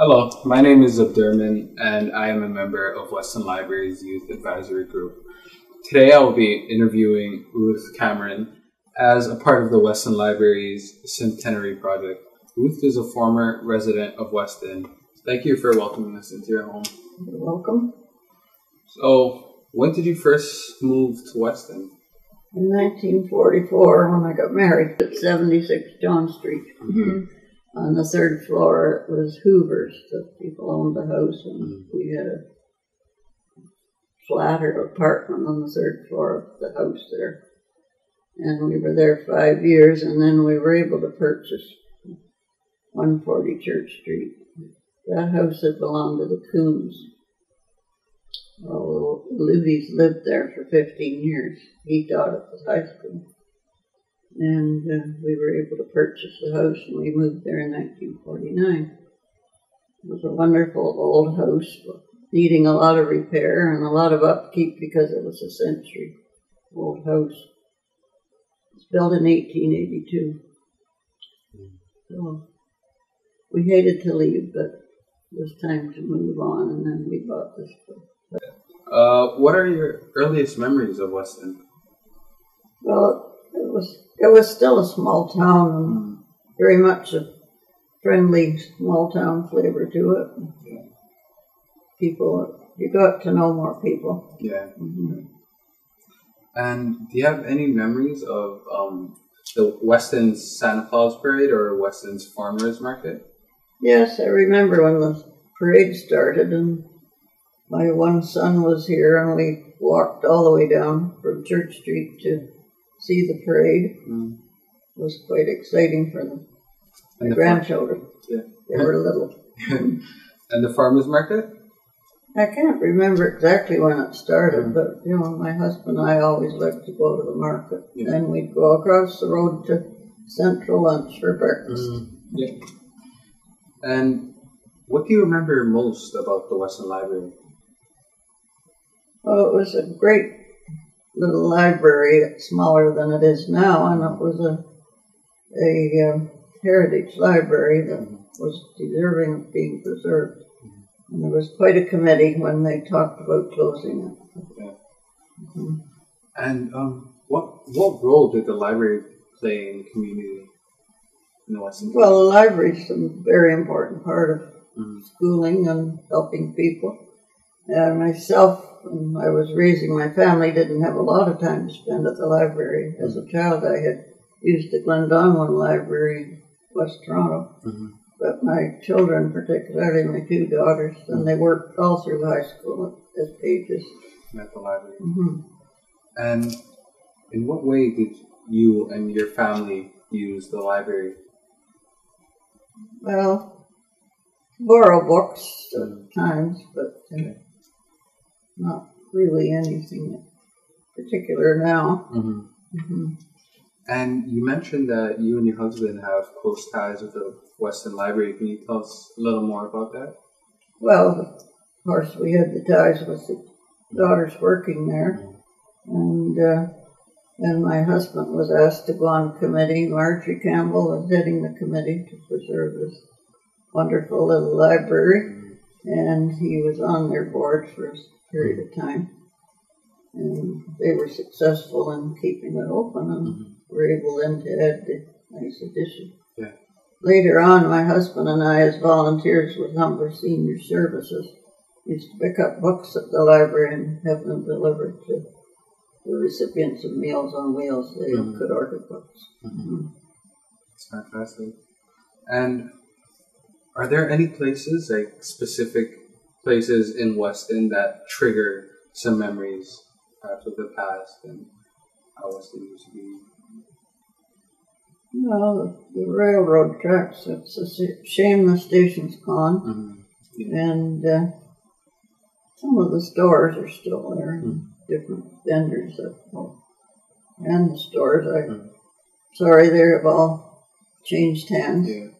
Hello, my name is Abdurman and I am a member of Weston Library's Youth Advisory Group. Today I will be interviewing Ruth Cameron as a part of the Weston Library's Centenary project. Ruth is a former resident of Weston. Thank you for welcoming us into your home. You're welcome. So, when did you first move to Weston? In 1944, when I got married at 76 John Street. On the third floor, it was Hoover's. The people owned the house, and we had a flat or apartment on the third floor of the house there. And we were there 5 years, and then we were able to purchase 140 Church Street. That house had belonged to the Coons. Well, Luty's lived there for 15 years. He taught at the high school. And we were able to purchase the house, and we moved there in 1949. It was a wonderful old house, needing a lot of repair and a lot of upkeep because it was a century-old house. It was built in 1882. So we hated to leave, but it was time to move on, and then we bought this place. What are your earliest memories of Weston? Well, it was still a small town, and very much a friendly small town flavor to it. People, you got to know more people. Yeah. And do you have any memories of the Weston's Santa Claus Parade or Weston's Farmers Market? Yes, I remember when the parade started, and my one son was here, and we walked all the way down from Church Street to see the parade. It was quite exciting for my grandchildren. Yeah. They were little. And the farmers market? I can't remember exactly when it started, but my husband and I always liked to go to the market. Yeah. Then we'd go across the road to Central Lunch for breakfast. Yeah. And what do you remember most about the Weston Library? Well, it was a great little library. It's smaller than it is now, and it was a heritage library that was deserving of being preserved. And there was quite a committee when they talked about closing it. Yeah. And what role did the library play in the community in the Weston? Well, the library is a very important part of schooling and helping people. Myself, when I was raising my family, didn't have a lot of time to spend at the library. As a child, I had used the Glendonwan Library in West Toronto. But my children, particularly my two daughters, and they worked all through high school as pages. At the library. And in what way did you and your family use the library? Well, borrow books at times, but not really anything particular now. And you mentioned that you and your husband have close ties with the Weston Library. Can you tell us a little more about that? Well, of course, we had the ties with the daughters working there. And my husband was asked to go on committee. Marjorie Campbell was heading the committee to preserve this wonderful little library. And he was on their board for a period of time. And they were successful in keeping it open and were able then to add the nice addition. Yeah. Later on, my husband and I, as volunteers with Humber Senior Services, used to pick up books at the library and have them delivered to the recipients of Meals on Wheels. They could order books. That's fantastic. And are there any places, like specific places in Weston, that trigger some memories perhaps of the past and how Weston used to be? Well, the railroad tracks, it's a shame the station's gone. And some of the stores are still there, and different vendors. And the stores, sorry, they have all changed hands. Yeah.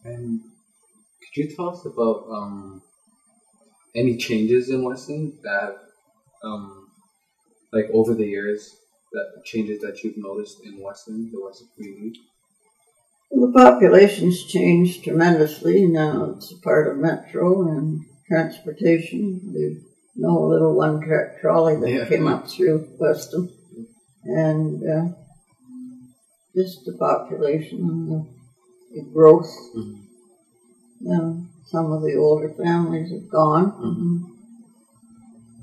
And could you tell us about any changes in Weston that, like over the years, that changes that you've noticed in Weston, the Weston community? The population's changed tremendously. Now it's a part of metro and transportation. You know, a little one-track trolley that came up through Weston. And just the population and the growth. Some of the older families have gone.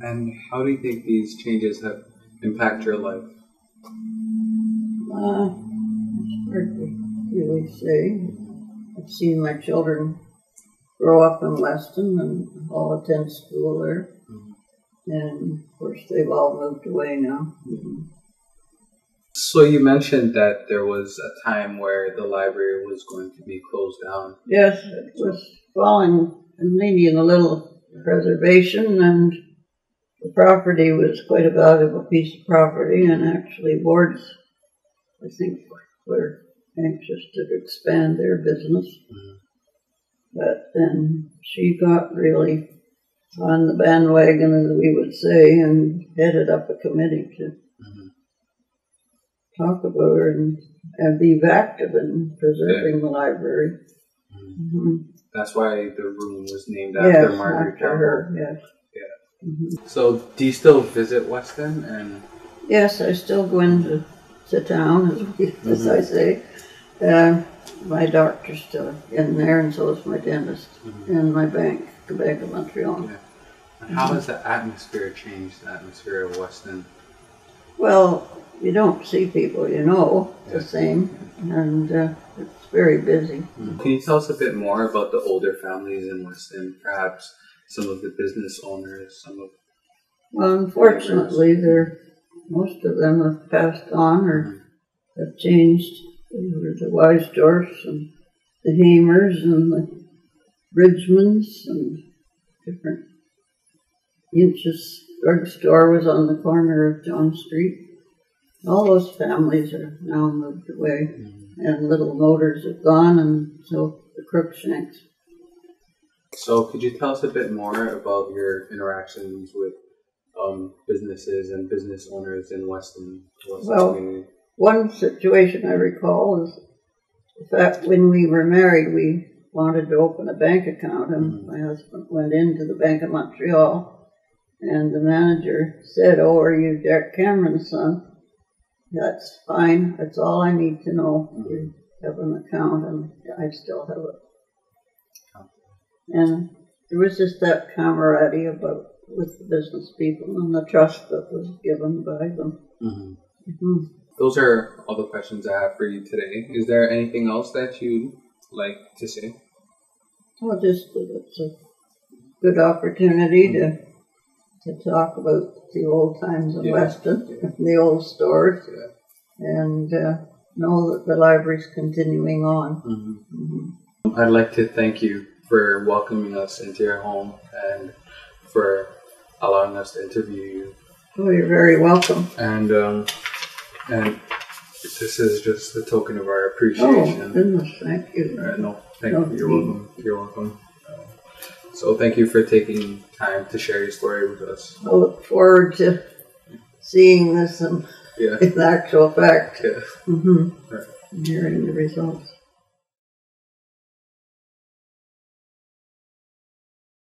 And how do you think these changes have impacted your life? It's hard to really say. I've seen my children grow up in Weston and all attend school there. And of course they've all moved away now. So you mentioned that there was a time where the library was going to be closed down. Yes, it was falling and needing a little preservation, and the property was quite a valuable piece of property, and actually boards, I think, were anxious to expand their business. But then she got really on the bandwagon, as we would say, and headed up a committee to talk about her and be active in preserving the library. That's why the room was named after Margaret after her. Yes. So, do you still visit Weston? And yes, I still go into town, as I say. My doctor's still in there, and so is my dentist, and my bank, the Bank of Montreal. And how has the atmosphere changed, the atmosphere of Weston? Well, you don't see people you know the same, and it's very busy. Can you tell us a bit more about the older families in Weston, perhaps some of the business owners, Well, unfortunately, most of them have passed on or have changed. There were the Weisdorfs and the Hamers and the Bridgmans and different. Inch's drugstore was on the corner of John Street. All those families are now moved away, and Little Motors have gone, and so the Crookshanks. So could you tell us a bit more about your interactions with businesses and business owners in Weston community? One situation I recall is the fact when we were married, we wanted to open a bank account, and my husband went into the Bank of Montreal, and the manager said, "Oh, are you Jack Cameron's son?" "That's fine. That's all I need to know. You have an account," and I still have it. And there was just that camaraderie with the business people and the trust that was given by them. Those are all the questions I have for you today. Is there anything else that you'd like to say? Well, just that it's a good opportunity to talk about the old times in Weston, the old stores, and know that the library's continuing on. I'd like to thank you for welcoming us into your home and for allowing us to interview you. Oh, you're very welcome. And this is just a token of our appreciation. Oh, goodness, thank you. Thank you. You're welcome. You're welcome. So thank you for taking time to share your story with us. I look forward to seeing this in actual fact. Right. Hearing the results.